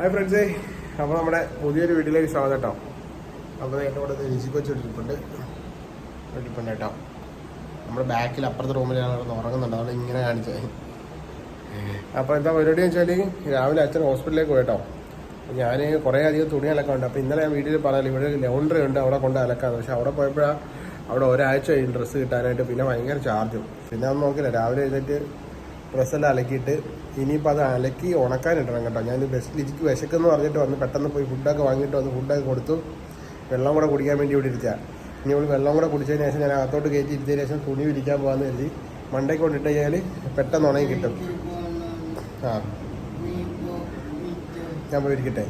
Hi ഫ്രണ്ട്സേ, അപ്പോൾ നമ്മുടെ പുതിയൊരു വീട്ടിലേക്ക് സ്വാഗതം കേട്ടോ. അപ്പോൾ എൻ്റെ കൂടെ രുചിക്കൊച്ച് ഇട്ടിട്ടുണ്ട് കേട്ടോ. നമ്മുടെ ബാക്കിൽ അപ്പുറത്തെ റൂമിൽ ഞങ്ങൾ ഉറങ്ങുന്നുണ്ട്, അതുകൊണ്ട് ഇങ്ങനെ കാണിച്ചത്. അപ്പോൾ എന്താ പരിപാടി എന്ന് വെച്ചാൽ, രാവിലെ അച്ഛൻ ഹോസ്പിറ്റലിലേക്ക് പോയിട്ടോ. ഞാൻ കുറേ അധികം തുണി അലക്കാറുണ്ട്. അപ്പോൾ ഇന്നലെ ഞാൻ വീട്ടിൽ പറഞ്ഞാൽ ഇവിടെ ലോണ്ടറി ഉണ്ട്, അവിടെ കൊണ്ട് അലക്കാന്ന്. പക്ഷെ അവിടെ പോയപ്പോഴാണ് അവിടെ ഒരാഴ്ച ഡ്രസ്സ് കിട്ടാനായിട്ട്, പിന്നെ ഭയങ്കര ചാർജും. പിന്നെ ഒന്നും നോക്കില്ല, രാവിലെ എഴുന്നേറ്റ് ഡ്രസ്സെല്ലാം അലക്കിയിട്ട് ഇനിയിപ്പോൾ അത് അലക്കി ഉണക്കാനിട്ടണം കേട്ടോ. ഞാൻ ബസ്സിൽ എനിക്ക് വിശക്കെന്ന് പറഞ്ഞിട്ട് വന്ന് പെട്ടെന്ന് പോയി ഫുഡൊക്കെ വാങ്ങിയിട്ട് വന്ന് ഫുഡൊക്കെ കൊടുത്തു. വെള്ളം കൂടെ കുടിക്കാൻ വേണ്ടി ഇവിടെ ഇരുത്തുക. ഇനി ഇവിടെ വെള്ളം കൂടെ കുടിച്ചതിന് ശേഷം ഞാൻ അകത്തോട്ട് കയറ്റി ഇരുത്തിയതിന് ശേഷം തുണി വിരിക്കാൻ പോകാമെന്ന് കരുതി. മണ്ടയ്ക്ക് കൊണ്ടിട്ട് കഴിഞ്ഞാൽ പെട്ടെന്ന് ഉണങ്ങി കിട്ടും. ഞാൻ പോയി ഇരിക്കട്ടെ.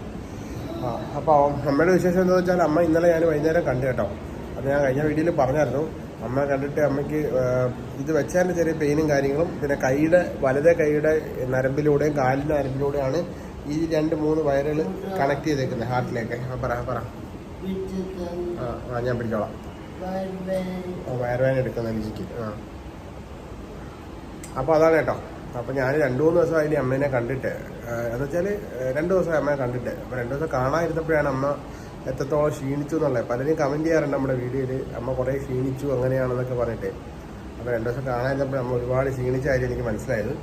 അപ്പോൾ അമ്മയുടെ വിശേഷം എന്താണെന്ന് വെച്ചാൽ, അമ്മ ഇന്നലെ ഞാൻ വൈകുന്നേരം കണ്ടു കേട്ടോ. അത് ഞാൻ കഴിഞ്ഞ വീഡിയോയിൽ പറഞ്ഞായിരുന്നു. അമ്മ കണ്ടിട്ട് അമ്മയ്ക്ക് ഇത് വെച്ചതിൻ്റെ ചെറിയ പെയിനും കാര്യങ്ങളും, പിന്നെ വലതേ കൈയുടെ നരമ്പിലൂടെയും കാലിൻ്റെ നരമ്പിലൂടെയാണ് ഈ 2-3 വയറുകൾ കണക്ട് ചെയ്തേക്കുന്നത് ഹാർട്ടിലേക്ക്. പറ ഞാൻ പിടിച്ചോളാം. വയറുവേദന എടുക്കുന്ന ലിജിക്ക്. അപ്പോൾ അതാണ് കേട്ടോ. അപ്പോൾ ഞാൻ 2-3 ദിവസമായില്ലേ അമ്മേനെ കണ്ടിട്ട്. എന്ന് വെച്ചാൽ 2 ദിവസമായി അമ്മയെ കണ്ടിട്ട്. അപ്പോൾ 2 ദിവസം കാണാതിരുന്നപ്പോഴാണ് അമ്മ എത്രത്തോളം ക്ഷീണിച്ചു എന്നുള്ളത്. പലരും കമൻറ്റ് ചെയ്യാറുണ്ട് നമ്മുടെ വീഡിയോയിൽ, അമ്മ കുറേ ക്ഷീണിച്ചു അങ്ങനെയാണെന്നൊക്കെ പറഞ്ഞിട്ട്. അപ്പോൾ 2 ദിവസം കാണാതിരുന്നപ്പോൾ അമ്മ ഒരുപാട് ക്ഷീണിച്ചായിട്ട് എനിക്ക് മനസ്സിലായത്.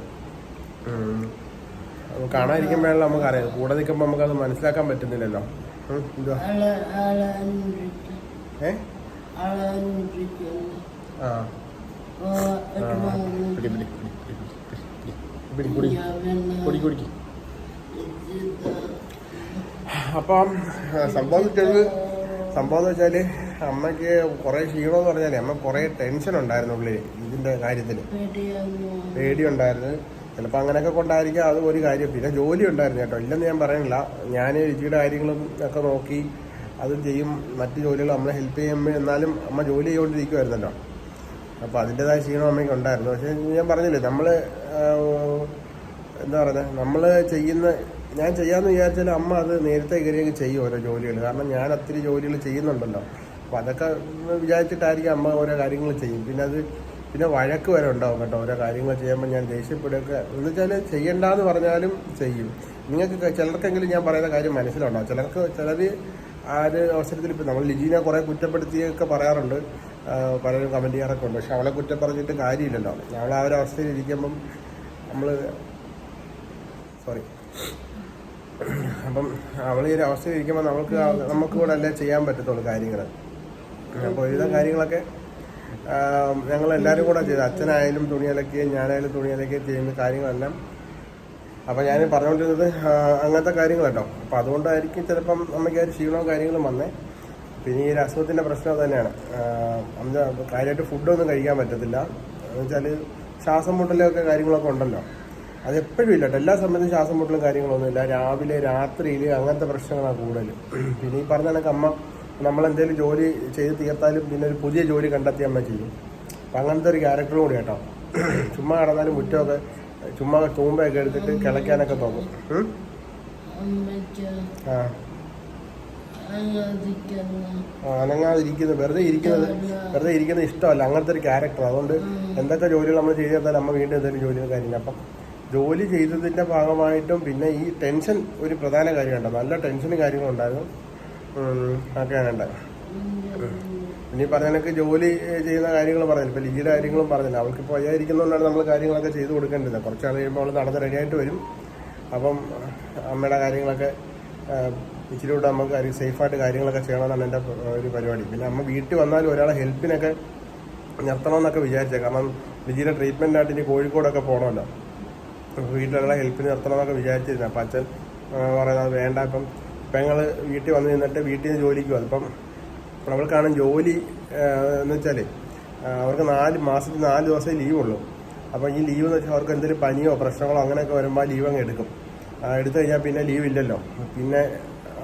കാണാതിരിക്കുമ്പോഴാണല്ലോ നമുക്ക് അറിയാം, കൂടെ നിൽക്കുമ്പോൾ നമുക്കത് മനസ്സിലാക്കാൻ പറ്റുന്നില്ലല്ലോ. എന്തുവാ കുടിക്ക്. അപ്പം സംഭവം എന്ന് വെച്ചാൽ അമ്മയ്ക്ക് കുറേ ക്ഷീണമെന്ന് പറഞ്ഞാൽ അമ്മ കുറേ ടെൻഷൻ ഉണ്ടായിരുന്നു ഉള്ളിൽ. ഇതിൻ്റെ കാര്യത്തിൽ പേടിയുണ്ടായിരുന്നു. ചിലപ്പോൾ അങ്ങനെയൊക്കെ കൊണ്ടായിരിക്കാം, അത് ഒരു കാര്യം. പിന്നെ ജോലി ഉണ്ടായിരുന്നു കേട്ടോ, ഇല്ലെന്ന് ഞാൻ പറയുന്നില്ല. ഞാൻ രുചിയുടെ കാര്യങ്ങളും ഒക്കെ നോക്കി അതും ചെയ്യും, മറ്റു ജോലികൾ നമ്മളെ ഹെൽപ്പ് ചെയ്യുമ്പോൾ. എന്നാലും അമ്മ ജോലി ചെയ്തുകൊണ്ടിരിക്കുമായിരുന്നല്ലോ. അപ്പോൾ അതിൻ്റെതായ ക്ഷീണം അമ്മയ്ക്ക് ഉണ്ടായിരുന്നു. പക്ഷേ ഞാൻ പറഞ്ഞില്ലേ, നമ്മൾ എന്താ പറയുന്നത്, ഞാൻ ചെയ്യാമെന്ന് വിചാരിച്ചാൽ അമ്മ അത് നേരത്തെ കയറിയൊക്കെ ചെയ്യും ഓരോ ജോലികൾ. കാരണം ഞാൻ ഒത്തിരി ജോലികൾ ചെയ്യുന്നുണ്ടല്ലോ. അപ്പോൾ അതൊക്കെ വിചാരിച്ചിട്ടായിരിക്കും അമ്മ ഓരോ കാര്യങ്ങൾ ചെയ്യും. പിന്നെ വഴക്ക് വരെ ഉണ്ടാവും കേട്ടോ. ഓരോ കാര്യങ്ങൾ ചെയ്യുമ്പോൾ ഞാൻ ദേഷ്യപ്പെടുകയൊക്കെ. എന്ന് വെച്ചാൽ ചെയ്യണ്ടെന്ന് പറഞ്ഞാലും ചെയ്യും. നിങ്ങൾക്ക് ചിലർക്കെങ്കിലും ഞാൻ പറയുന്ന കാര്യം മനസ്സിലുണ്ടാവും. ചിലർ ആ ഒരു അവസരത്തിൽ ഇപ്പോൾ നമ്മൾ ലിജീനെ കുറേ കുറ്റപ്പെടുത്തിയൊക്കെ പറയാറുണ്ട്, പലരും കമൻറ്റ് ചെയ്യാറൊക്കെ ഉണ്ട്. പക്ഷെ അവളെ കുറ്റം പറഞ്ഞിട്ട് കാര്യമില്ലല്ലോ. അവൾ ആ ഒരു അവസ്ഥയിൽ ഇരിക്കുമ്പം അപ്പം അവൾ ഈ ഒരു അവസ്ഥയിൽ ഇരിക്കുമ്പോൾ നമുക്ക് കൂടെ അല്ലേ ചെയ്യാൻ പറ്റത്തുള്ളൂ കാര്യങ്ങൾ. അപ്പോൾ ഒരുവിധ കാര്യങ്ങളൊക്കെ ഞങ്ങളെല്ലാവരും കൂടെ ചെയ്തു. അച്ഛനായാലും തുണിയലക്കുകയും ഞാനായാലും തുണിയലക്കുകയും ചെയ്യുന്ന കാര്യങ്ങളെല്ലാം. അപ്പോൾ ഞാൻ പറഞ്ഞുകൊണ്ടിരുന്നത് അങ്ങനത്തെ കാര്യങ്ങൾ കേട്ടോ. അപ്പോൾ അതുകൊണ്ടായിരിക്കും ചിലപ്പം അമ്മയ്ക്ക് ഒരു ക്ഷീണവും കാര്യങ്ങളും വന്നേ. പിന്നെ ഈ ഒരു അസുഖത്തിൻ്റെ പ്രശ്നം തന്നെയാണ്. കാര്യമായിട്ട് ഫുഡൊന്നും കഴിക്കാൻ പറ്റത്തില്ല. എന്ന് വെച്ചാൽ ശ്വാസം മുട്ടലൊക്കെ കാര്യങ്ങളൊക്കെ ഉണ്ടല്ലോ. അതെപ്പോഴും ഇല്ല കേട്ടോ, എല്ലാ സമയത്തും ശ്വാസം മുട്ടലും കാര്യങ്ങളൊന്നുമില്ല. രാവിലെ രാത്രിയിൽ അങ്ങനത്തെ പ്രശ്നങ്ങളാണ് കൂടുതൽ. പിന്നെ ഈ പറഞ്ഞ കണക്ക് അമ്മ നമ്മളെന്തെങ്കിലും ജോലി ചെയ്ത് തീർത്താലും പിന്നെ ഒരു പുതിയ ജോലി കണ്ടെത്തി അമ്മ ചെയ്യും. അപ്പം അങ്ങനത്തെ ഒരു ക്യാരക്ടറും കൂടി കേട്ടോ. ചുമ്മാ കിടന്നാലും മുറ്റമൊക്കെ ചുമ്മാ തൂമ്പയൊക്കെ എടുത്തിട്ട് കിളയ്ക്കാനൊക്കെ തോന്നും. അനങ്ങാതിരിക്കുന്നത് വെറുതെ ഇരിക്കുന്നത് ഇഷ്ടമല്ല, അങ്ങനത്തെ ഒരു ക്യാരക്ടർ. അതുകൊണ്ട് എന്തൊക്കെ ജോലികൾ നമ്മൾ ചെയ്ത് തീർത്താലും അമ്മ വീണ്ടും എന്തെങ്കിലും ജോലികൾ കാര്യമില്ല. അപ്പം ജോലി ചെയ്തതിൻ്റെ ഭാഗമായിട്ടും പിന്നെ ഈ ടെൻഷൻ ഒരു പ്രധാന കാര്യമുണ്ട്. നല്ല ടെൻഷനും കാര്യങ്ങളും ഉണ്ടായിരുന്നു. ഒക്കെയാണ് ഉണ്ടായത്. പിന്നെ ഈ പറഞ്ഞ കണക്ക് ജോലി ചെയ്യുന്ന കാര്യങ്ങൾ പറഞ്ഞില്ല. ഇപ്പോൾ ലിജിയുടെ കാര്യങ്ങളും പറഞ്ഞില്ല. അവൾക്കിപ്പോൾ വയ്യാതിരിക്കുന്നതുകൊണ്ടാണ് നമ്മൾ കാര്യങ്ങളൊക്കെ ചെയ്ത് കൊടുക്കേണ്ടത്. കുറച്ച് നാൾ കഴിയുമ്പോൾ അവൾ നടന്ന് റെഡിയായിട്ട് വരും. അപ്പം അമ്മയുടെ കാര്യങ്ങളൊക്കെ ഇച്ചിരി കൂടെ നമുക്ക് സേഫായിട്ട് കാര്യങ്ങളൊക്കെ ചെയ്യണമെന്നാണ് എൻ്റെ ഒരു പരിപാടി. പിന്നെ അമ്മ വീട്ടിൽ വന്നാലും ഒരാളെ ഹെൽപ്പിനൊക്കെ നിർത്തണമെന്നൊക്കെ വിചാരിച്ചത്. കാരണം ലിജിയുടെ ട്രീറ്റ്മെൻറ്റായിട്ട് ഇനി കോഴിക്കോടൊക്കെ പോകണമല്ലോ. വീട്ടിലുള്ള ഹെൽപ്പിന് നിർത്തണമെന്നൊക്കെ വിചാരിച്ചിരുന്നു. അപ്പം അച്ഛൻ പറയുന്നത് വേണ്ട, ഇപ്പം ഞങ്ങൾ വീട്ടിൽ വന്ന് നിന്നിട്ട് വീട്ടിൽ നിന്ന് ജോലിക്ക് വന്നു. ഇപ്പം അവൾക്കാണ് ജോലി എന്ന് വെച്ചാൽ അവർക്ക് 4 ദിവസമേ ലീവുള്ളൂ. അപ്പോൾ ഈ ലീവ് എന്ന് വെച്ചാൽ അവർക്ക് എന്തെങ്കിലും പനിയോ പ്രശ്നങ്ങളോ അങ്ങനെയൊക്കെ വരുമ്പോൾ ലീവ് അങ്ങ് എടുക്കും. എടുത്തു കഴിഞ്ഞാൽ പിന്നെ ലീവ് ഇല്ലല്ലോ. പിന്നെ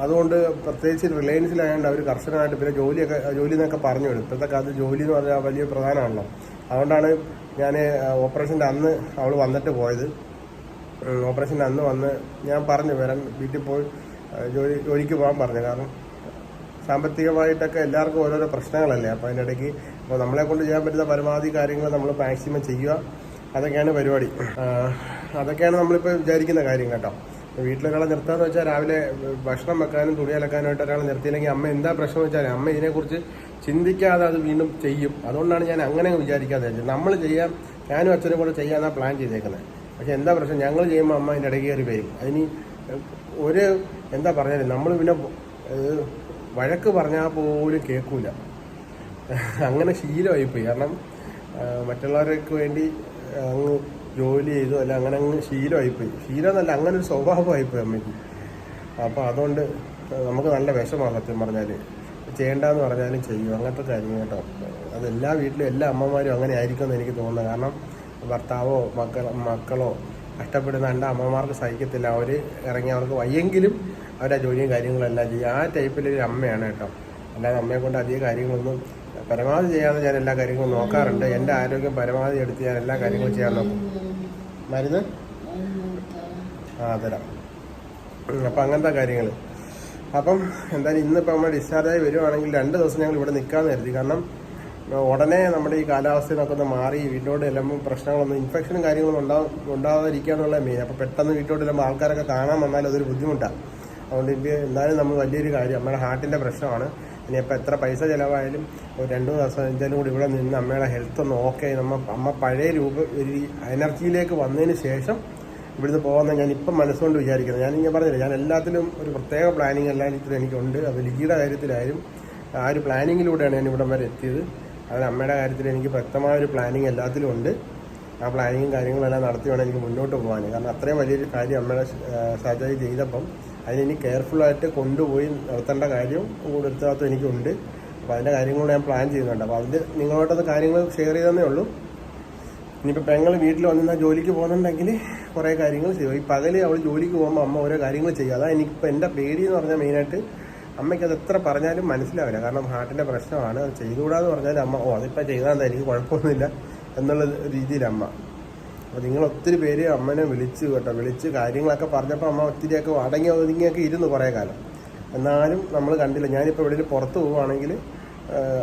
അതുകൊണ്ട് പ്രത്യേകിച്ച് റിലയൻസിലായതുകൊണ്ട് അവർ കർശനമായിട്ട് പിന്നെ ജോലി എന്നൊക്കെ പറഞ്ഞു വിടും. ഇപ്പോഴത്തെ കാലത്ത് ജോലി എന്ന് പറഞ്ഞാൽ വലിയ പ്രധാനമാണല്ലോ. അതുകൊണ്ടാണ് ഞാൻ ഓപ്പറേഷൻ്റെ അന്ന് അവൾ വന്നിട്ട് പോയത്. ഓപ്പറേഷൻ്റെ അന്ന് വന്ന് ഞാൻ പറഞ്ഞു വരാൻ, വീട്ടിൽ പോയി ജോലിക്ക് പോകാൻ പറഞ്ഞു. കാരണം സാമ്പത്തികമായിട്ടൊക്കെ എല്ലാവർക്കും ഓരോരോ പ്രശ്നങ്ങളല്ലേ. അപ്പോൾ അതിനിടയ്ക്ക് അപ്പോൾ നമ്മളെ കൊണ്ട് ചെയ്യാൻ പറ്റുന്ന പരമാവധി കാര്യങ്ങൾ നമ്മൾ മാക്സിമം ചെയ്യുക. അതൊക്കെയാണ് പരിപാടി. അതൊക്കെയാണ് നമ്മളിപ്പോൾ വിചാരിക്കുന്ന കാര്യം കേട്ടോ. വീട്ടിലൊരാളെ നിർത്താന്ന് വെച്ചാൽ രാവിലെ ഭക്ഷണം വെക്കാനും തുണി അലക്കാനുമായിട്ട് ഒരാളെ നിർത്തിയില്ലെങ്കിൽ അമ്മ എന്താ പ്രശ്നം വെച്ചാൽ അമ്മ ഇതിനെക്കുറിച്ച് ചിന്തിക്കാതെ അത് വീണ്ടും ചെയ്യും. അതുകൊണ്ടാണ് ഞാൻ അങ്ങനെ വിചാരിക്കാതെ നമ്മൾ ചെയ്യാം, ഞാനും അച്ഛനും കൂടെ ചെയ്യാനാണ് പ്ലാൻ ചെയ്തേക്കുന്നത്. പക്ഷെ എന്താ പ്രശ്നം, ഞങ്ങൾ ചെയ്യുമ്പോൾ അമ്മ അതിൻ്റെ ഇടയ്ക്ക് കയറി വരും. അതിന് ഒരു എന്താ പറഞ്ഞാൽ നമ്മൾ പിന്നെ വഴക്ക് പറഞ്ഞാൽ പോലും കേൾക്കൂല. അങ്ങനെ ശീലമായിപ്പോയി. കാരണം മറ്റുള്ളവർക്ക് വേണ്ടി അങ്ങ് ജോലി ചെയ്തു അല്ല, അങ്ങനെ അങ്ങ് ശീലമായിപ്പോയി. ശീലം എന്നല്ല, അങ്ങനെ ഒരു സ്വഭാവമായിപ്പോയി അമ്മയ്ക്ക്. അപ്പോൾ അതുകൊണ്ട് നമുക്ക് നല്ല വിഷമാണ് സത്യം പറഞ്ഞാൽ. ചെയ്യേണ്ടതെന്ന് പറഞ്ഞാലും ചെയ്യും, അങ്ങനത്തെ കാര്യങ്ങൾ കേട്ടോ. അതെല്ലാ വീട്ടിലും എല്ലാ അമ്മമാരും അങ്ങനെ ആയിരിക്കുമെന്ന് എനിക്ക് തോന്നുന്നത്. കാരണം ഭർത്താവോ മക്കളോ കഷ്ടപ്പെടുന്ന എൻ്റെ അമ്മമാർക്ക് സഹിക്കത്തില്ല. അവർ ഇറങ്ങി അവർക്ക് വയ്യെങ്കിലും അവരുടെ ജോലിയും കാര്യങ്ങളെല്ലാം ചെയ്യും. ആ ടൈപ്പിലൊരു അമ്മയാണ് കേട്ടോ. അല്ലാതെ അമ്മയെ കൊണ്ട് അധികം കാര്യങ്ങളൊന്നും പരമാവധി ചെയ്യാതെ ഞാൻ എല്ലാ കാര്യങ്ങളും നോക്കാറുണ്ട്. എൻ്റെ ആരോഗ്യം പരമാവധി എടുത്ത് ഞാൻ എല്ലാ കാര്യങ്ങളും ചെയ്യാൻ നോക്കും. മരുന്ന് തരാം. അപ്പം അങ്ങനത്തെ കാര്യങ്ങൾ. അപ്പം എന്തായാലും ഇന്നിപ്പോൾ നമ്മൾ ഡിസ്ചാർജായി വരുവാണെങ്കിൽ 2 ദിവസം ഞങ്ങൾ ഇവിടെ നിൽക്കാമെന്ന് കരുതി. കാരണം ഉടനെ നമ്മുടെ ഈ കാലാവസ്ഥയിൽ നിന്നൊക്കെ ഒന്ന് മാറി വീട്ടിലോട്ട് ചെല്ലുമ്പോൾ പ്രശ്നങ്ങളൊന്നും ഇൻഫെക്ഷനും കാര്യങ്ങളൊന്നും ഉണ്ടാകാതിരിക്കുക എന്നുള്ളത് മെയിൻ. അപ്പോൾ പെട്ടെന്ന് വീട്ടിലോട്ട് ചെല്ലുമ്പോൾ ആൾക്കാരൊക്കെ കാണാൻ വന്നാൽ അതൊരു ബുദ്ധിമുട്ടാണ്. അതുകൊണ്ട് എനിക്ക് എന്തായാലും നമ്മൾ വലിയൊരു കാര്യം, നമ്മുടെ ഹാർട്ടിൻ്റെ പ്രശ്നമാണ്. ഇനിയിപ്പോൾ എത്ര പൈസ ചിലവായാലും ഒരു 2 ദിവസം എന്തായാലും കൂടി ഇവിടെ നിന്ന് അമ്മയുടെ ഹെൽത്ത് ഒന്ന് ഓക്കെ, അമ്മ പഴയ ഒരു എനർജിയിലേക്ക് വന്നതിന് ശേഷം ഇവിടുന്ന് പോകുന്ന ഞാൻ ഇപ്പം മനസ്സുകൊണ്ട് വിചാരിക്കുന്നത്. ഞാൻ പറഞ്ഞില്ല, ഞാൻ എല്ലാത്തിലും ഒരു പ്രത്യേക പ്ലാനിങ് എല്ലാത്തിലും എനിക്കുണ്ട്. അത് ലിജിയുടെ കാര്യത്തിലായാലും ആ ഒരു പ്ലാനിങ്ങിലൂടെയാണ് ഞാൻ ഇവിടം വരെ എത്തിയത്. അതിന് അമ്മയുടെ കാര്യത്തിൽ എനിക്ക് വ്യക്തമായൊരു പ്ലാനിങ് എല്ലാത്തിലും ഉണ്ട്. ആ പ്ലാനിങ്ങും കാര്യങ്ങളെല്ലാം നടത്തി വേണം എനിക്ക് മുന്നോട്ട് പോകാൻ. കാരണം അത്രയും വലിയൊരു കാര്യം അമ്മയുടെ സർജറി ചെയ്തപ്പം അതിനി കെയർഫുള്ളായിട്ട് കൊണ്ടുപോയി നിർത്തേണ്ട കാര്യം ഉത്തരവാദിത്വം എനിക്കുണ്ട്. അപ്പോൾ അതിൻ്റെ കാര്യങ്ങൾ ഞാൻ പ്ലാൻ ചെയ്യുന്നുണ്ട്. അപ്പോൾ അതിൽ നിങ്ങളോട്ടത് കാര്യങ്ങൾ ഷെയർ ചെയ്തതന്നേ ഉള്ളൂ. ഇനിയിപ്പോൾ പെങ്ങൾ വീട്ടിൽ വന്നാൽ ജോലിക്ക് പോകുന്നുണ്ടെങ്കിൽ കുറേ കാര്യങ്ങൾ ചെയ്യും. ഈ പകല് അവൾ ജോലിക്ക് പോകുമ്പോൾ അമ്മ ഓരോ കാര്യങ്ങൾ ചെയ്യും. അതാണ് എനിക്കിപ്പോൾ എൻ്റെ പേടി എന്ന് പറഞ്ഞാൽ മെയിനായിട്ട്. അമ്മയ്ക്ക് അത് എത്ര പറഞ്ഞാലും മനസ്സിലാവില്ല. കാരണം ഹാർട്ടിൻ്റെ പ്രശ്നമാണ്. അത് ചെയ്തുകൂടാന്ന് പറഞ്ഞാൽ അമ്മ അതിപ്പോൾ ചെയ്താൽ എനിക്ക് കുഴപ്പമൊന്നുമില്ല എന്നുള്ള രീതിയിലമ്മ. അപ്പോൾ നിങ്ങൾ ഒത്തിരി പേര് അമ്മനെ വിളിച്ച് കാര്യങ്ങളൊക്കെ പറഞ്ഞപ്പോൾ അമ്മ ഒത്തിരിയൊക്കെ അടങ്ങി ഒതുങ്ങിയൊക്കെ ഇരുന്നു കുറേ കാലം. എന്നാലും നമ്മൾ കണ്ടില്ല. ഞാനിപ്പോൾ എവിടെയും പുറത്ത് പോവുകയാണെങ്കിൽ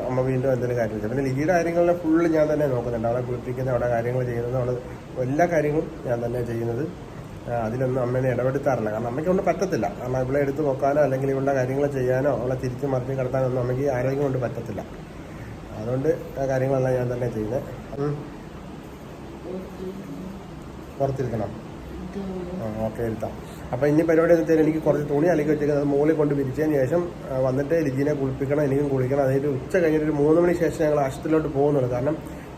അമ്മ വീണ്ടും എന്തെങ്കിലും കാര്യം ചെയ്യും. പിന്നെ ലിജിയുടെ കാര്യങ്ങളിലെ ഫുള്ള് ഞാൻ തന്നെ നോക്കുന്നുണ്ട്. അവളെ കുളിപ്പിക്കുന്ന, അവിടെ കാര്യങ്ങൾ ചെയ്യുന്നത്, അവൾ എല്ലാ കാര്യങ്ങളും ഞാൻ തന്നെ ചെയ്യുന്നത്. അതിലൊന്നും അമ്മേനെ ഇടപെടുത്താറില്ല. കാരണം അമ്മയ്ക്ക് കൊണ്ട് പറ്റത്തില്ല. കാരണം ഇവിടെ എടുത്ത് നോക്കാനോ അല്ലെങ്കിൽ ഇവളുടെ കാര്യങ്ങൾ ചെയ്യാനോ അവളെ തിരിച്ച് മറിഞ്ഞ് കിടത്താനോ ഒന്നും അമ്മയ്ക്ക് ആരോഗ്യം കൊണ്ട് പറ്റത്തില്ല. അതുകൊണ്ട് ആ കാര്യങ്ങളെല്ലാം ഞാൻ തന്നെ ചെയ്യുന്നത്. പുറത്തിരുത്തണം. ഓക്കെ, ഇരുത്താം. അപ്പോൾ ഇനി പരിപാടി എന്ന് വെച്ചാൽ എനിക്ക് കുറച്ച് തുണി അലക്കി വെച്ചേക്കുന്നത് മുകളിൽ കൊണ്ട് വിരിച്ചതിന് ശേഷം വന്നിട്ട് ലിജിനെ കുളിപ്പിക്കണം, എനിക്കും കുളിക്കണം. അതായത് ഉച്ച കഴിഞ്ഞിട്ട് 3 മണിക്ക് ശേഷം ഞങ്ങൾ ആശുപത്രിയിലോട്ട് പോകുന്നുള്ളൂ. കാരണം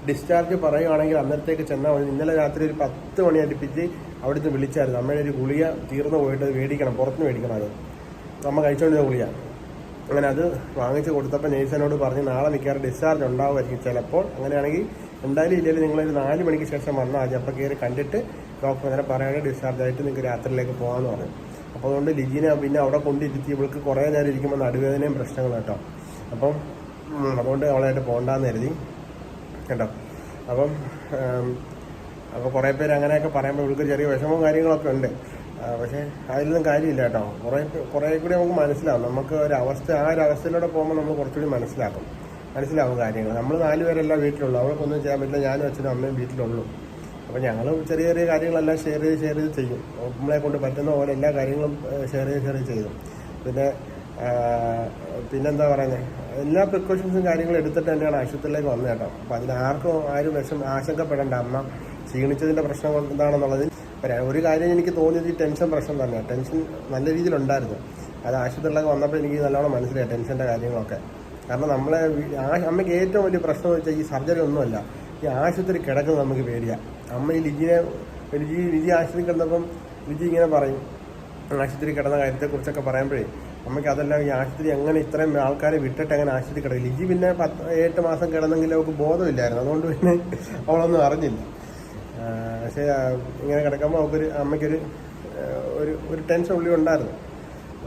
ഡിസ്ചാർജ് പറയുകയാണെങ്കിൽ അന്നേരത്തേക്ക് ചെന്നാൽ മതി. ഇന്നലെ രാത്രി ഒരു 10 മണി അടുപ്പിച്ച് അവിടുന്ന് വിളിച്ചായിരുന്നു. അമ്മയുടെ ഒരു ഗുളിക തീർന്നു പോയിട്ട് മേടിക്കണം, പുറത്തുനിന്ന് മേടിക്കണം. അത് അമ്മ കഴിച്ചുകൊണ്ടിരുന്ന ഗുളിക. അങ്ങനെ അത് വാങ്ങിച്ച് കൊടുത്തപ്പോൾ നേഴ്സിനോട് പറഞ്ഞ് നാളെ മിക്കവാറും ഡിസ്ചാർജ് ഉണ്ടാവുമായിരിക്കും ചിലപ്പോൾ. അങ്ങനെയാണെങ്കിൽ എന്തായാലും ഇല്ലെങ്കിൽ നിങ്ങളൊരു 4 മണിക്ക് ശേഷം വന്നാൽ മതി. അപ്പോൾ കയറി കണ്ടിട്ട് ഡോക്ടർ അങ്ങനെ പറയുകയാണെങ്കിൽ ഡിസ്ചാർജ് ആയിട്ട് നിങ്ങൾക്ക് രാത്രിയിലേക്ക് പോകാമെന്ന് പറഞ്ഞു. അപ്പോൾ അതുകൊണ്ട് ലിജിനെ പിന്നെ അവിടെ കൊണ്ടിരുത്തി ഇവൾക്ക് കുറേ നേരം ഇരിക്കുമ്പോൾ നടുവേദനയും പ്രശ്നങ്ങൾ കേട്ടോ. അപ്പം അതുകൊണ്ട് അവളായിട്ട് പോകണ്ടെന്ന് കരുതി കേട്ടോ. അപ്പോൾ കുറേ പേര് അങ്ങനെയൊക്കെ പറയുമ്പോൾ ഇവൾക്ക് ചെറിയ വിഷമവും കാര്യങ്ങളൊക്കെ ഉണ്ട്. പക്ഷേ അതിലൊന്നും കാര്യമില്ല കേട്ടോ. കുറേ കൂടി നമുക്ക് മനസ്സിലാവും. നമുക്ക് ആ ഒരു അവസ്ഥയിലൂടെ പോകുമ്പോൾ നമ്മൾ കുറച്ചുകൂടി മനസ്സിലാവും കാര്യങ്ങൾ. നമ്മൾ 4 പേരല്ല വീട്ടിലുള്ളൂ. അവൾക്കൊന്നും ചെയ്യാൻ പറ്റില്ല. ഞാനും അച്ഛനും അമ്മയും വീട്ടിലുള്ളൂ. അപ്പോൾ ഞങ്ങൾ ചെറിയ ചെറിയ കാര്യങ്ങളെല്ലാം ഷെയർ ചെയ്ത് ചെയ്യും. നമ്മളെ കൊണ്ട് പറ്റുന്ന പോലെ എല്ലാ കാര്യങ്ങളും ഷെയർ ചെയ്തു. പിന്നെന്താ പറയുന്നത്, എല്ലാ പ്രിക്കോഷൻസും കാര്യങ്ങളും എടുത്തിട്ട് തന്നെയാണ് ആശുപത്രിയിലേക്ക് വന്നത് കേട്ടോ. അപ്പോൾ ആരും ആശങ്കപ്പെടേണ്ട. അമ്മ ക്ഷീണിച്ചതിൻ്റെ പ്രശ്നം എന്താണെന്നുള്ളത് ഒരു കാര്യം എനിക്ക് തോന്നിയത് ഈ ടെൻഷൻ പ്രശ്നം തന്നെയാണ്. ടെൻഷൻ നല്ല രീതിയിലുണ്ടായിരുന്നു. അത് ആശുപത്രിയിലൊക്കെ വന്നപ്പോൾ എനിക്ക് നല്ലോണം മനസ്സിലായി ടെൻഷൻ്റെ കാര്യങ്ങളൊക്കെ. കാരണം അമ്മയ്ക്ക് ഏറ്റവും വലിയ പ്രശ്നം എന്ന് വെച്ചാൽ ഈ സർജറി ഒന്നുമല്ല, ഈ ആശുപത്രി കിടക്കുന്നത് നമുക്ക് പേടിയാണ്. അമ്മ ഈ ലിജി ആശുപത്രി കിടന്നപ്പം ലിജി ഇങ്ങനെ പറയും, ആശുപത്രി കിടന്ന കാര്യത്തെക്കുറിച്ചൊക്കെ പറയുമ്പോഴേ അമ്മയ്ക്ക് അതെല്ലാം ഈ ആശുപത്രി എങ്ങനെ ഇത്രയും ആൾക്കാരെ വിട്ടിട്ട് അങ്ങനെ ആശുപത്രി കിടക്കും. ലിജി പിന്നെ 7 മാസം കിടന്നെങ്കിൽ അവൾക്ക് ബോധമില്ലായിരുന്നു. അതുകൊണ്ട് പിന്നെ അവളൊന്നും അറിഞ്ഞില്ല. പക്ഷേ ഇങ്ങനെ കിടക്കുമ്പോൾ അമ്മയ്ക്കൊരു ടെൻഷൻ ഉള്ളിൽ ഉണ്ടായിരുന്നു.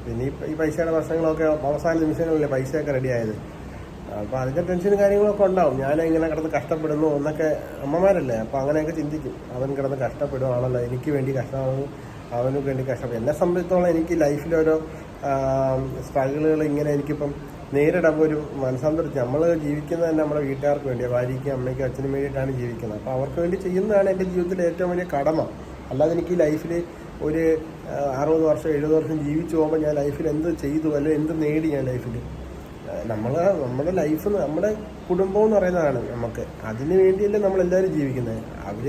പിന്നെ ഈ പൈസയുടെ പ്രശ്നങ്ങളൊക്കെ അവസാന നിമിഷങ്ങളിലെ പൈസയൊക്കെ റെഡിയായത്. അപ്പോൾ അതിൻ്റെ ടെൻഷനും കാര്യങ്ങളൊക്കെ ഉണ്ടാവും. ഞാൻ ഇങ്ങനെ കിടന്ന് കഷ്ടപ്പെടുന്നു എന്നൊക്കെ അമ്മമാരല്ലേ, അപ്പോൾ അങ്ങനെയൊക്കെ ചിന്തിക്കും. അവൻ കിടന്ന് കഷ്ടപ്പെടുവാണല്ലോ, എനിക്ക് വേണ്ടി കഷ്ടമാണ്, അവന് വേണ്ടി കഷ്ടപ്പെടും. എന്നെ സംബന്ധിച്ചോളം എനിക്ക് ലൈഫിലോരോ സ്ട്രഗിളുകൾ ഇങ്ങനെ എനിക്കിപ്പം നേരിടുമ്പോൾ ഒരു മനസ്സംതൃപ്തി. നമ്മൾ ജീവിക്കുന്നത് തന്നെ നമ്മുടെ വീട്ടുകാർക്ക് വേണ്ടിയാണ്, ഭാര്യയ്ക്കും അമ്മയ്ക്കും അച്ഛനും വേണ്ടിയിട്ടാണ് ജീവിക്കുന്നത്. അപ്പോൾ അവർക്ക് വേണ്ടി ചെയ്യുന്നതാണ് എൻ്റെ ജീവിതത്തിലെ ഏറ്റവും വലിയ കടമ. അല്ലാതെ എനിക്ക് ലൈഫിൽ ഒരു 60 വർഷം 70 വർഷം ജീവിച്ചു പോകുമ്പോൾ ഞാൻ ലൈഫിൽ എന്ത് ചെയ്തു അല്ലെങ്കിൽ എന്ത് നേടി ഞാൻ ലൈഫിൽ. നമ്മുടെ ലൈഫ് നമ്മുടെ കുടുംബം എന്ന് പറയുന്നതാണ് നമുക്ക്. അതിന് വേണ്ടിയല്ലേ നമ്മളെല്ലാവരും ജീവിക്കുന്നത്. അവർ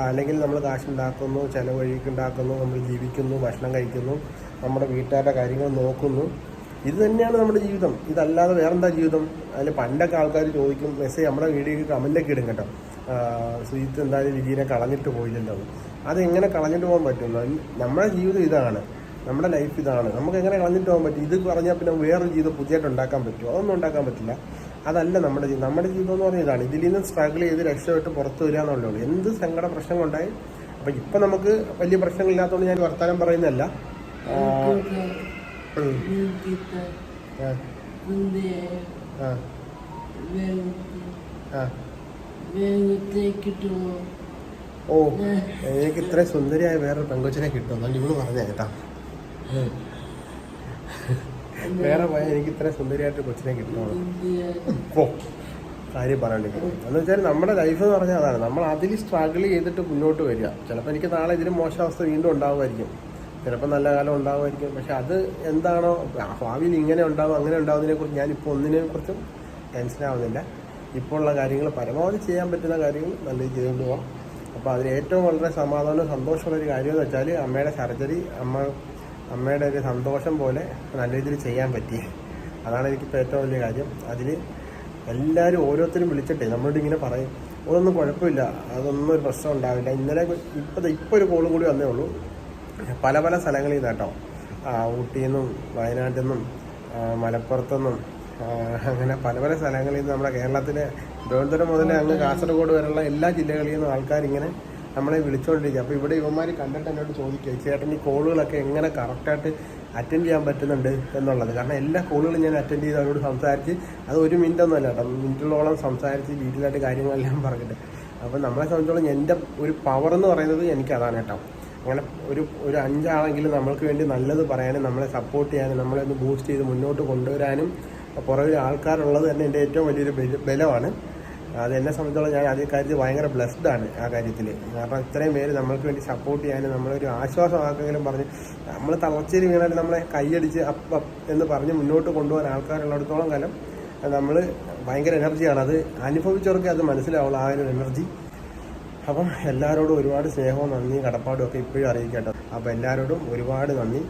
അല്ലെങ്കിൽ നമ്മൾ കാശുണ്ടാക്കുന്നു, ചിലവഴിക്കുണ്ടാക്കുന്നു, നമ്മൾ ജീവിക്കുന്നു, ഭക്ഷണം കഴിക്കുന്നു, നമ്മുടെ വീട്ടുകാരുടെ കാര്യങ്ങൾ നോക്കുന്നു. ഇത് തന്നെയാണ് നമ്മുടെ ജീവിതം. ഇതല്ലാതെ വേറെന്താ ജീവിതം? അതിൽ പണ്ടൊക്കെ ആൾക്കാർ ചോദിക്കും, മെസ്സേജ് നമ്മുടെ വീഡിയോയിൽ കമൻ്റൊക്കെ ഇടും കേട്ടോ, ശ്രീജിത്ത് എന്തായാലും വിജയനെ കളഞ്ഞിട്ട് പോയില്ലല്ലോ. അതെങ്ങനെ കളഞ്ഞിട്ട് പോകാൻ പറ്റും? നമ്മുടെ ജീവിതം ഇതാണ്, നമ്മുടെ ലൈഫ് ഇതാണ്. നമുക്ക് എങ്ങനെ കളഞ്ഞിട്ട് പോകാൻ പറ്റും? ഇത് പറഞ്ഞാൽ പിന്നെ വേറൊരു ജീവിതം പുതിയതായിട്ട് ഉണ്ടാക്കാൻ പറ്റുമോ? അതൊന്നും ഉണ്ടാക്കാൻ പറ്റില്ല. അതല്ല നമ്മുടെ ജീവിതം. നമ്മുടെ ജീവിതം എന്ന് പറഞ്ഞാൽ ഇതാണ്. ഇതിൽ നിന്ന് സ്ട്രഗിൾ ചെയ്ത് രക്ഷപ്പെട്ട് പുറത്ത് വരിക എന്നുള്ളൂ. എന്ത് സങ്കട പ്രശ്നങ്ങളുണ്ടായി. അപ്പം ഇപ്പം നമുക്ക് വലിയ പ്രശ്നങ്ങളില്ലാത്തതുകൊണ്ട് ഞാൻ വർത്തമാനം പറയുന്നതല്ല. ഓ, എനിക്ക് ഇത്ര സുന്ദരിയായ വേറൊരു പെങ്കൊച്ചിനെ കിട്ടും. അതുകൊണ്ട് ഇവള് പറഞ്ഞ കേട്ടാ, വേറെ പോയാൽ എനിക്ക് ഇത്ര സുന്ദരിയായിട്ട് കൊച്ചിനെ കിട്ടണം. ഓ, കാര്യം പറയാണ്ടിരിക്കും. എന്ന് വെച്ചാൽ നമ്മുടെ ലൈഫ് എന്ന് പറഞ്ഞാൽ അതാണ്. നമ്മൾ അതിൽ സ്ട്രഗിൾ ചെയ്തിട്ട് മുന്നോട്ട് വരിക. ചിലപ്പോൾ എനിക്ക് നാളെ ഇതിലും മോശാവസ്ഥ വീണ്ടും ഉണ്ടാവുമായിരിക്കും, ചിലപ്പോൾ നല്ല കാലം ഉണ്ടാവുമായിരിക്കും. പക്ഷെ അത് എന്താണോ ഭാവിയിൽ ഇങ്ങനെ ഉണ്ടാവും അങ്ങനെ ഉണ്ടാവുന്നതിനെക്കുറിച്ച് ഞാനിപ്പോൾ ഒന്നിനെക്കുറിച്ചും ടെൻഷനാവുന്നില്ല. ഇപ്പോൾ ഉള്ള കാര്യങ്ങൾ പരമാവധി ചെയ്യാൻ പറ്റുന്ന കാര്യങ്ങൾ നല്ല രീതിയിൽ ചെയ്തുകൊണ്ട് പോകാം. അപ്പോൾ അതിൽ ഏറ്റവും വളരെ സമാധാനവും സന്തോഷമുള്ളൊരു കാര്യം എന്ന് വെച്ചാൽ അമ്മയുടെ സർജറി അമ്മയുടെ ഒരു സന്തോഷം പോലെ നല്ല രീതിയിൽ ചെയ്യാൻ പറ്റി. അതാണ് എനിക്കിപ്പോൾ ഏറ്റവും വലിയ കാര്യം. അതിൽ എല്ലാവരും ഓരോരുത്തരും വിളിച്ചിട്ടേ നമ്മളോട് ഇങ്ങനെ പറയും, അതൊന്നും കുഴപ്പമില്ല, അതൊന്നും ഒരു പ്രശ്നം ഉണ്ടാവില്ല. ഇന്നലെ ഇപ്പോൾ ഒരു കോളും കൂടി വന്നേ ഉള്ളൂ. പല പല സ്ഥലങ്ങളിൽ നിന്ന് കേട്ടോ, ഊട്ടിയിൽ നിന്നും വയനാട്ടിൽ നിന്നും മലപ്പുറത്തുനിന്നും അങ്ങനെ പല പല സ്ഥലങ്ങളിൽ നിന്ന് നമ്മുടെ കേരളത്തിലെ തിരുവനന്തപുരം മുതൽ അങ്ങ് കാസർഗോഡ് വരെയുള്ള എല്ലാ ജില്ലകളിൽ നിന്നും ആൾക്കാരിങ്ങനെ നമ്മളെ വിളിച്ചുകൊണ്ടിരിക്കുക. അപ്പോൾ ഇവിടെ യുവന്മാർ കണ്ടിട്ട് എന്നോട് ചോദിക്കുക, ചേട്ടൻ ഈ കോളുകളൊക്കെ എങ്ങനെ കറക്റ്റായിട്ട് അറ്റൻഡ് ചെയ്യാൻ പറ്റുന്നുണ്ട് എന്നുള്ളത്. കാരണം എല്ലാ കോളുകളും ഞാൻ അറ്റൻഡ് ചെയ്ത് അവരോട് സംസാരിച്ച്, അത് 1 മിനിറ്റ് ഒന്നും അല്ല കേട്ടോ, മിനിറ്റുകളോളം സംസാരിച്ച് ഡീറ്റെയിലായിട്ട് കാര്യങ്ങളെല്ലാം പറഞ്ഞിട്ട്. അപ്പോൾ നമ്മളെ സംബന്ധിച്ചോളം എൻ്റെ ഒരു പവർ എന്ന് പറയുന്നത് എനിക്കതാണ് കേട്ടോ. അങ്ങനെ ഒരു 5 ആളെങ്കിലും നമ്മൾക്ക് വേണ്ടി നല്ലത് പറയാനും നമ്മളെ സപ്പോർട്ട് ചെയ്യാനും നമ്മളെ ഒന്ന് ബൂസ്റ്റ് ചെയ്ത് മുന്നോട്ട് കൊണ്ടുവരാനും പുറകിൽ ആൾക്കാരുള്ളത് തന്നെ എൻ്റെ ഏറ്റവും വലിയൊരു ബലമാണ്. അത് എന്നെ സംബന്ധിച്ചോളം ഞാൻ അതേ കാര്യത്തിൽ ഭയങ്കര ബ്ലെസ്ഡാണ് ആ കാര്യത്തിൽ. കാരണം ഇത്രയും പേര് നമ്മൾക്ക് വേണ്ടി സപ്പോർട്ട് ചെയ്യാനും നമ്മളൊരു ആശ്വാസമാക്കെങ്കിലും പറഞ്ഞ് നമ്മൾ തളർച്ചയിൽ വീണാലും നമ്മളെ കൈയടിച്ച് അപ്പ് എന്ന് പറഞ്ഞ് മുന്നോട്ട് കൊണ്ടുപോകാൻ ആൾക്കാരുള്ളിടത്തോളം കാലം നമ്മൾ ഭയങ്കര എനർജിയാണ്. അത് അനുഭവിച്ചവർക്ക് അത് മനസ്സിലാവുള്ളൂ, ആ ഒരു എനർജി. അപ്പം എല്ലാവരോടും ഒരുപാട് സ്നേഹവും നന്ദിയും കടപ്പാടും ഒക്കെ ഇപ്പോഴും അറിയിക്കട്ടോ. അപ്പോൾ എല്ലാവരോടും ഒരുപാട് നന്ദി,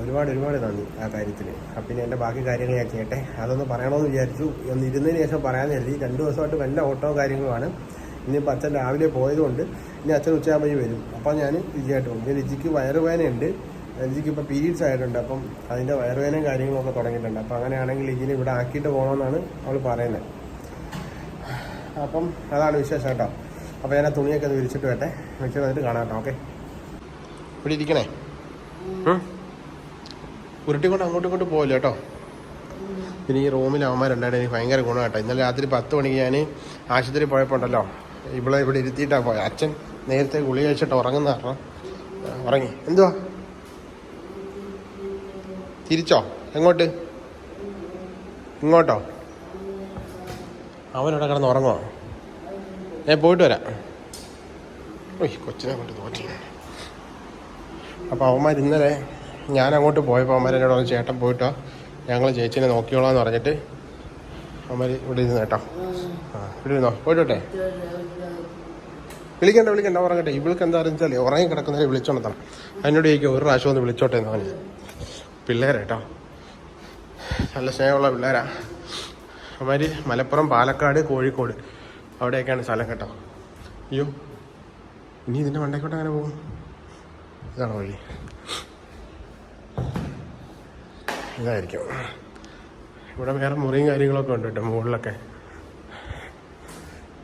ഒരുപാട് നന്ദി ആ കാര്യത്തിൽ. അപ്പം പിന്നെ എൻ്റെ ബാക്കി കാര്യങ്ങൾ ഞാൻ ചെയ്യട്ടെ. അതൊന്ന് പറയണമെന്ന് വിചാരിച്ചു. ഒന്ന് ഇരുന്നതിന് ശേഷം പറയാമെന്ന് കരുതി. 2 ദിവസമായിട്ട് വല്ല ഓട്ടവും കാര്യങ്ങളുമാണ്. ഇനിയിപ്പോൾ അച്ഛൻ രാവിലെ പോയതുകൊണ്ട് ഇനി അച്ഛൻ ഉച്ചയാകുമ്പോൾ വരും. അപ്പോൾ ഞാൻ രുചിയായിട്ട് പോകും. പിന്നെ രുചിക്ക് വയറുവേദനയുണ്ട്, രുചിക്ക് ഇപ്പോൾ പീരീഡ്സ് ആയിട്ടുണ്ട്. അപ്പം അതിൻ്റെ വയറുവേദനയും കാര്യങ്ങളൊക്കെ തുടങ്ങിയിട്ടുണ്ട്. അപ്പോൾ അങ്ങനെയാണെങ്കിൽ ഇതിന് ഇവിടെ ആക്കിയിട്ട് പോകണമെന്നാണ് അവൾ പറയുന്നത്. അപ്പം അതാണ് വിശേഷം കേട്ടോ. അപ്പോൾ ഞാൻ ആ തുണിയൊക്കെ അത് വിരിച്ചിട്ട് വരട്ടെ, വിരിച്ചിട്ട് വന്നിട്ട് കാണാം കേട്ടോ. ഓക്കെ, ഇവിടെ ഇരിക്കണേ. ഉരുട്ടിക്കൊണ്ട് അങ്ങോട്ടും ഇങ്ങോട്ടും പോകില്ല കേട്ടോ. പിന്നെ ഈ റൂമിൽ അവന്മാരുണ്ടായിട്ട് എനിക്ക് ഭയങ്കര ഗുണം കേട്ടോ. ഇന്നലെ രാത്രി 10 മണിക്ക് ഞാൻ ആശുപത്രി പോയപ്പോൾ ഉണ്ടല്ലോ, ഇവിടെ ഇരുത്തിയിട്ടാണ് പോയത്. അച്ഛൻ നേരത്തെ ഗുളിക കഴിച്ചിട്ട് ഉറങ്ങുന്ന കാരണം ഉറങ്ങി. എന്തുവാ തിരിച്ചോ? എങ്ങോട്ട്? ഇങ്ങോട്ടോ? അവനവിടെ കിടന്ന് ഉറങ്ങുമോ? ഞാൻ പോയിട്ട് വരാം. ഓയ്, കൊച്ചിനെ കൊണ്ട് തോറ്റി. അപ്പോൾ അവന്മാർ ഇന്നലെ ഞാൻ അങ്ങോട്ട് പോയപ്പോൾ അവന്മാർ എന്നോട് പറഞ്ഞു, ചേട്ടൻ പോയിട്ടോ, ഞങ്ങൾ ചേച്ചിനെ നോക്കിയോളാന്ന് പറഞ്ഞിട്ട് അവന്മാർ ഇവിടെ ഇരുന്ന് കേട്ടോ. ഇവിടെ ഇരുന്നോ, പോയിട്ടോട്ടെ. വിളിക്കണ്ട ഉറങ്ങട്ടെ. ഇവൾക്ക് എന്താ അറിയിച്ചാലേ ഉറങ്ങി കിടക്കുന്നവരെ വിളിച്ചോണ്ടതാണ്. അതിനോട് ചോദിക്കും, ഒരു പ്രാവശ്യം ഒന്ന് വിളിച്ചോട്ടെ എന്ന് പറഞ്ഞു. പിള്ളേരേട്ടോ, നല്ല സ്നേഹമുള്ള പിള്ളേരാ. അവന്മാർ മലപ്പുറം, പാലക്കാട്, കോഴിക്കോട് അവിടെയൊക്കെയാണ് സ്ഥലം കേട്ടോ. അയ്യോ, ഇനി ഇതിൻ്റെ മണ്ടേക്കോട്ട് അങ്ങനെ പോകും. ഇതാണ് വഴി, ഇതായിരിക്കും. ഇവിടെ വേറെ മുറിയും കാര്യങ്ങളൊക്കെ ഉണ്ട് കേട്ടോ മുകളിലൊക്കെ.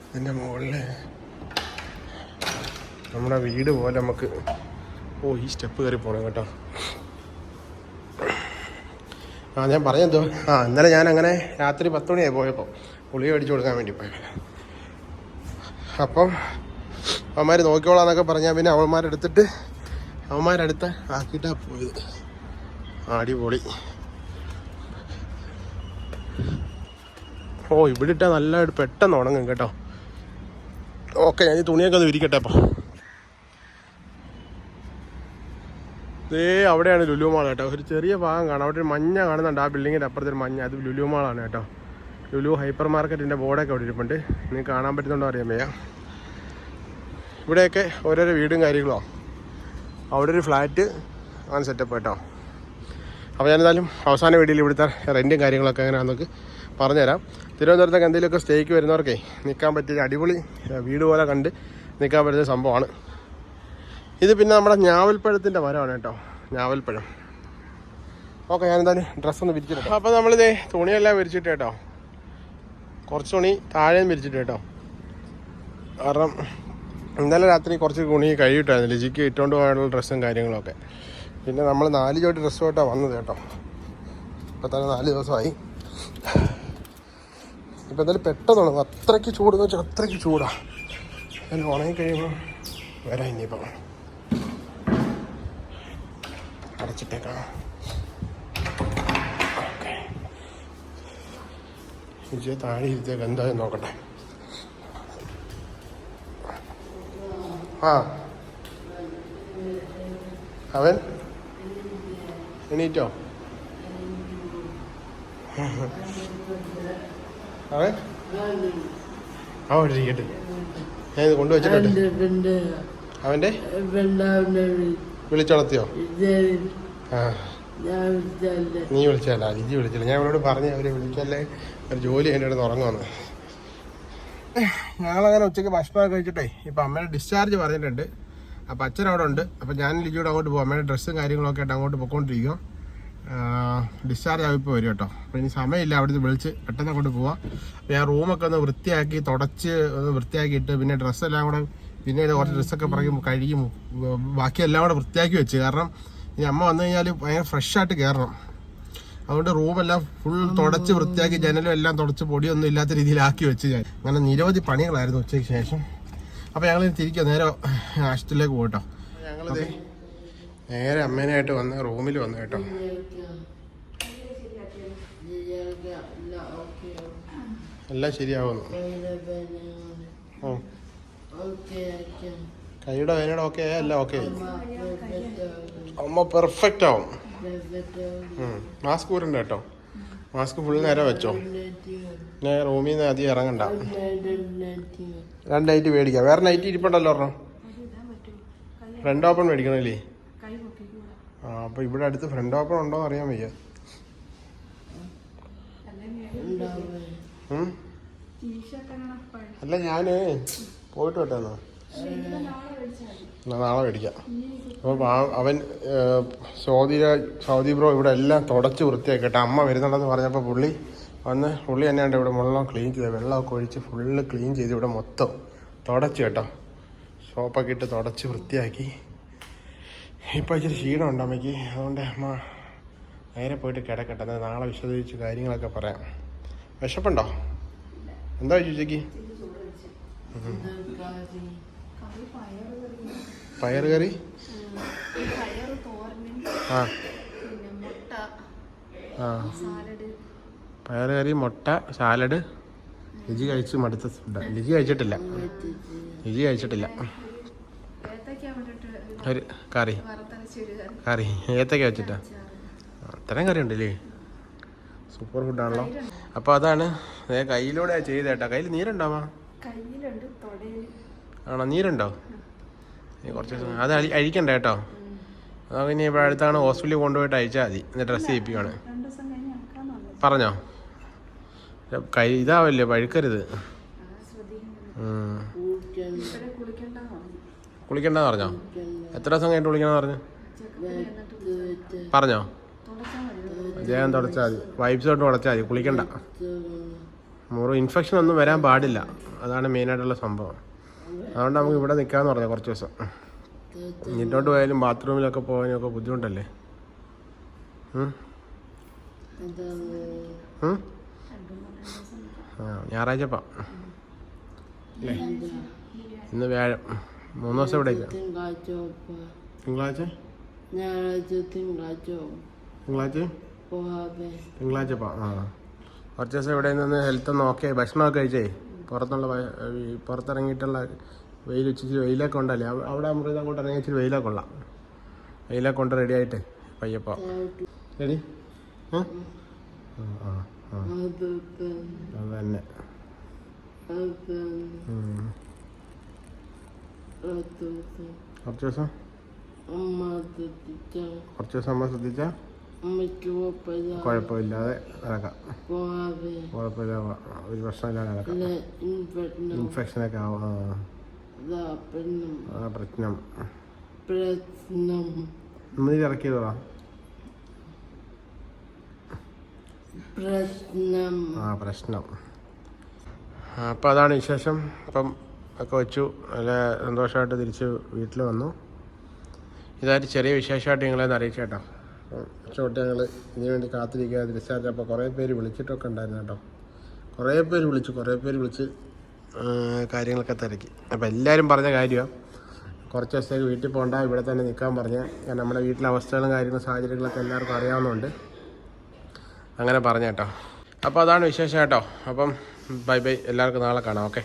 ഇതിൻ്റെ മുകളിൽ നമ്മുടെ വീട് പോലെ നമുക്ക് ഈ സ്റ്റെപ്പ് കയറി പോകണം കേട്ടോ. ഞാൻ പറഞ്ഞെന്തോ, ഇന്നലെ ഞാൻ അങ്ങനെ രാത്രി 10 മണിയായി പോയപ്പോൾ ഗുളിക മേടിച്ചു കൊടുക്കാൻ വേണ്ടി പോയത്. അപ്പം അവന്മാർ നോക്കിക്കോളാന്നൊക്കെ പറഞ്ഞാൽ പിന്നെ അവന്മാരടുത്ത് ആക്കിയിട്ടാണ് പോയത്. അടിപൊളി. ഇവിടെ ഇട്ടാൽ നല്ലതായിട്ട് പെട്ടെന്ന് ഉണങ്ങും കേട്ടോ. ഓക്കെ, ഞാൻ ഈ തുണിയൊക്കെ ഒന്ന് വിരിക്കട്ടെ. അപ്പോൾ ദേ അവിടെയാണ് ലുലു മാൾ കേട്ടോ. ഒരു ചെറിയ ഭാഗം കാണാം, അവിടെ ഒരു മഞ്ഞ കാണുന്നുണ്ട്. ആ ബിൽഡിങ്ങിൻ്റെ അപ്പുറത്തൊരു മഞ്ഞ, അത് ലുലു മാളാണ് കേട്ടോ. ലുലു ഹൈപ്പർ മാർക്കറ്റിൻ്റെ ബോർഡൊക്കെ അവിടെ ഇരിപ്പുണ്ട്. നിങ്ങൾക്ക് കാണാൻ പറ്റുന്നുണ്ടോ അറിയാൻ വയ്യ. ഇവിടെയൊക്കെ ഓരോരോ വീടും കാര്യങ്ങളോ. അവിടെ ഒരു ഫ്ലാറ്റ് അങ്ങനെ സെറ്റപ്പ് കേട്ടോ. അപ്പോൾ ഞാനെന്തായാലും അവസാന വീഡിയോയിൽ ഇവിടുത്തെ റെൻറ്റും കാര്യങ്ങളൊക്കെ എങ്ങനെയാണെന്നൊക്കെ പറഞ്ഞുതരാം. തിരുവനന്തപുരത്തൊക്കെ എന്തെങ്കിലുമൊക്കെ സ്റ്റേക്ക് വരുന്നവർക്കേ നിൽക്കാൻ പറ്റിയ അടിപൊളി വീട് പോലെ കണ്ട് നിൽക്കാൻ പറ്റുന്ന സംഭവമാണ് ഇത്. പിന്നെ നമ്മുടെ ഞാവൽപ്പഴത്തിൻ്റെ മരമാണ് കേട്ടോ, ഞാവൽപ്പഴം. ഓക്കെ, ഞാനെന്തായാലും ഡ്രസ്സൊന്ന് വിരിച്ചിട്ടോ. അപ്പോൾ നമ്മളിതേ തുണിയെല്ലാം വിരിച്ചിട്ട് കേട്ടോ, കുറച്ച് തുണി താഴെയും വിരിച്ചിട്ട് കേട്ടോ. കാരണം ഇന്നലെ രാത്രി കുറച്ച് തുണി കഴിയിട്ടായിരുന്നു ലിജിക്ക് ഇട്ടുകൊണ്ട് പോകാനുള്ള ഡ്രസ്സും കാര്യങ്ങളൊക്കെ. പിന്നെ നമ്മൾ 4 ജോഡി ഡ്രസ്സുമായിട്ടാണ് വന്നത് കേട്ടോ. ഇപ്പം തന്നെ 4 ദിവസമായി. ഇപ്പം എന്തായാലും പെട്ടെന്നാണ്, അത്രയ്ക്ക് ചൂടെന്ന് വെച്ചാൽ അത്രയ്ക്ക് ചൂടാണ്. അതിൽ ഉണങ്ങി കഴിയുമ്പോൾ വരാം. ഇനിയിപ്പം അടച്ചിട്ടേക്കാം. ഓക്കെ, വിജയ താഴെ ഇരുത്തേക്ക് എന്തായാലും നോക്കട്ടെ. ആ അവൻ എണീറ്റോ? അവൻ ഇരിക്കട്ടെ, ഞാൻ ഇത് കൊണ്ടുവച്ചിട്ടെ. അവൻ്റെ വിളിച്ചുണർത്തിയോ? ആ, നീ വിളിച്ചല്ല, ലിജി വിളിച്ചില്ല. ഞാൻ അവരോട് പറഞ്ഞ് അവരെ വിളിച്ചല്ലേ, ഒരു ജോലി എൻ്റെ അടുത്ത് ഉറങ്ങുവന്ന്. ഞങ്ങളങ്ങനെ ഉച്ചയ്ക്ക് ഭക്ഷണമൊക്കെ കഴിച്ചിട്ടേ ഇപ്പം അമ്മയുടെ ഡിസ്ചാർജ് പറഞ്ഞിട്ടുണ്ട്. അപ്പം അച്ഛൻ അവിടെ ഉണ്ട്. അപ്പം ഞാൻ ലിജിയോട് അങ്ങോട്ട് പോകും. അമ്മയുടെ ഡ്രസ്സും കാര്യങ്ങളൊക്കെ ആയിട്ട് അങ്ങോട്ട് പോയിക്കൊണ്ടിരിക്കുക. ഡിസ്ചാർജ് ആയിപ്പോൾ വരും കേട്ടോ. അപ്പോൾ ഇനി സമയമില്ല, അവിടുന്ന് വിളിച്ച് പെട്ടെന്ന് അങ്ങോട്ട് പോവാം. അപ്പോൾ ഞാൻ റൂമൊക്കെ ഒന്ന് വൃത്തിയാക്കി ഒന്ന് വൃത്തിയാക്കിയിട്ട് പിന്നെ ഡ്രസ്സെല്ലാം കൂടെ പിന്നെ കുറച്ച് ഡ്രസ്സൊക്കെ കഴുകി ബാക്കി എല്ലാം കൂടെ വൃത്തിയാക്കി വെച്ച്. കാരണം ഇനി അമ്മ വന്നു കഴിഞ്ഞാൽ ഭയങ്കര ഫ്രഷായിട്ട് കയറണം. അതുകൊണ്ട് റൂമെല്ലാം ഫുൾ തുടച്ച് വൃത്തിയാക്കി ജനലും എല്ലാം തുടച്ച് പൊടിയൊന്നും ഇല്ലാത്ത രീതിയിലാക്കി വെച്ച് ഞാൻ. അങ്ങനെ നിരവധി പണികളായിരുന്നു ഉച്ചയ്ക്ക് ശേഷം. അപ്പോൾ ഞങ്ങൾ തിരിക്കുക നേരെ ആശുപത്രിയിലേക്ക് പോകട്ടോ. ഞങ്ങളിത് നേരെ അമ്മേനായിട്ട് വന്ന് റൂമിൽ വന്നു കേട്ടോ. എല്ലാം ശരിയാവുന്നു. കൈയുടെ വേനയുടെ ഓക്കെ എല്ലാം ഓക്കെ. അമ്മ പെർഫെക്റ്റ് ആവും. മാസ്ക് ഊരുണ്ട് കേട്ടോ. മാസ്ക് ഫുൾ നേരം വെച്ചോ. പിന്നെ റൂമിൽ നിന്ന് അധികം ഇറങ്ങണ്ട. 2 നൈറ്റ് മേടിക്കാം. വേറെ നൈറ്റ് ഇരിപ്പുണ്ടല്ലോ ഒരെണ്ണം. ഫ്രണ്ട് ഓപ്പൺ മേടിക്കണല്ലേ? ആ, അപ്പോൾ ഇവിടെ അടുത്ത് ഫ്രണ്ട് ഓപ്പൺ ഉണ്ടോ എന്ന് അറിയാൻ വയ്യ. അല്ല, ഞാൻ പോയിട്ട് വിട്ടെന്നാ. നാളെ മേടിക്കാം. അപ്പോൾ അവൻ സൗദി ബ്രോ ഇവിടെ എല്ലാം തുടച്ച് വൃത്തിയാക്കട്ടെ. അമ്മ വരുന്നുണ്ടെന്ന് പറഞ്ഞപ്പോൾ പുള്ളി തന്നെയാണ് ഇവിടെ മുഴുവൻ ക്ലീൻ ചെയ്തത്. വെള്ളമൊക്കെ ഒഴിച്ച് ഫുള്ള് ക്ലീൻ ചെയ്ത് ഇവിടെ മൊത്തം തുടച്ച് കേട്ടോ. സോപ്പൊക്കെ ഇട്ട് തുടച്ച് വൃത്തിയാക്കി. ഇപ്പോൾ ഇച്ചിരി ക്ഷീണമുണ്ട് അമ്മയ്ക്ക്. അതുകൊണ്ട് അമ്മ നേരെ പോയിട്ട് കിടക്കട്ടെ. എന്നാൽ നാളെ വിശദീകരിച്ച് കാര്യങ്ങളൊക്കെ പറയാം. വിശപ്പുണ്ടോ? എന്താ ചോദിച്ചേക്ക്? പയർ കറി. ആ ആ, പയർ കറി, മുട്ട, സാലഡ്. ലിജി കഴിച്ച് മടുത്ത ഫുഡ്. ലിജി കഴിച്ചിട്ടില്ല. ഒരു കറി ഏത്തക്ക വെച്ചിട്ടാ. അത്രയും കറി ഉണ്ടല്ലേ? സൂപ്പർ ഫുഡാണല്ലോ. അപ്പോൾ അതാണ് കയ്യിലൂടെ ചെയ്തേട്ടാ. കയ്യിൽ നീരുണ്ടാവാ? ആണോ? നീരുണ്ടോ? കുറച്ച് ദിവസം അത് അഴിക്കണ്ട കേട്ടോ. അതൊക്കെ ഇനി ഇവിടെ അടുത്താണ് ഹോസ്പിറ്റലിൽ കൊണ്ടുപോയിട്ട് അയച്ചാൽ മതി. എന്നിട്ട് ഡ്രസ്സ് ചെയ്യിപ്പിക്കുകയാണ്. പറഞ്ഞോ? ഇതാവല്ലേ, പഴുക്കരുത്. കുളിക്കണ്ടെന്ന് പറഞ്ഞോ? എത്ര ദിവസം കഴിഞ്ഞിട്ട് കുളിക്കണമെന്ന് പറഞ്ഞോ? അദ്ദേഹം തുടച്ചാൽ മതി. വൈപ്സ് തൊട്ട് തുടച്ചാൽ മതി, കുളിക്കണ്ട. ഇൻഫെക്ഷൻ ഒന്നും വരാൻ പാടില്ല. അതാണ് മെയിനായിട്ടുള്ള സംഭവം. അതുകൊണ്ട് നമുക്ക് ഇവിടെ നിൽക്കാമെന്ന് പറഞ്ഞാൽ കുറച്ച് ദിവസം. ഇങ്ങോട്ട് പോയാലും ബാത്റൂമിലൊക്കെ പോകാനൊക്കെ ബുദ്ധിമുട്ടല്ലേ? ഞായറാഴ്ച പോവാം അല്ലേ? ഇന്ന് വ്യാഴം. 3 ദിവസം ഇവിടേക്ക്. തിങ്കളാഴ്ച പോവാം. ആ, കുറച്ച് ദിവസം ഇവിടെ നിന്ന് ഹെൽത്ത് ഒന്ന് ഓക്കെ. ഭക്ഷണമൊക്കെ കഴിച്ചേ. പുറത്തിറങ്ങിയിട്ടുള്ള വെയിലൊക്കെ ഉണ്ടല്ലേ? അവിടെ അമൃത അങ്ങോട്ട് ഇറങ്ങി ഇച്ചിരി വെയിലൊക്കെ കൊള്ളാം. അതിലെ കൊണ്ട് റെഡി ആയിട്ട് പയ്യപ്പോ റെഡി ആ ആ ആ അത് തന്നെ കുറച്ച് ദിവസം അമ്മ ശ്രദ്ധിച്ച കുഴപ്പമില്ലാതെ നടക്കാം. കുഴപ്പമില്ല, ഒരു പ്രശ്നമില്ലാതെ നടക്കാം. ഇൻഫെക്ഷനൊക്കെ ആവും. ആ പ്രശ്നം നീ ഇറക്കിയതോടാ. പ്രശ്നം. അപ്പം അതാണ് വിശേഷം. അപ്പം ഒക്കെ വെച്ചു, നല്ല സന്തോഷമായിട്ട് തിരിച്ച് വീട്ടിൽ വന്നു. ഇതായിട്ട് ചെറിയ വിശേഷമായിട്ട് നിങ്ങളെന്ന് അറിയിച്ചേട്ടോ. ചോട്ട് ഞങ്ങൾ ഇതിനു വേണ്ടി കാത്തിരിക്കുക തിരിച്ചറിഞ്ഞപ്പോൾ കുറേ പേര് വിളിച്ചിട്ടൊക്കെ ഉണ്ടായിരുന്നു കേട്ടോ. കുറേ പേര് വിളിച്ച് കാര്യങ്ങളൊക്കെ തിരക്കി. അപ്പോൾ എല്ലാവരും പറഞ്ഞ കാര്യമാണ് കുറച്ച് ദിവസത്തേക്ക് വീട്ടിൽ പോകണ്ട, ഇവിടെ തന്നെ നിൽക്കാൻ പറഞ്ഞ്. കാരണം നമ്മുടെ വീട്ടിലെ അവസ്ഥകളും കാര്യങ്ങളും സാഹചര്യങ്ങളൊക്കെ എല്ലാവർക്കും അറിയാവുന്നതുകൊണ്ട് അങ്ങനെ പറഞ്ഞ കേട്ടോ. അപ്പോൾ അതാണ് വിശേഷം കേട്ടോ. അപ്പം ബൈ, എല്ലാവർക്കും നാളെ കാണാം. ഓക്കെ.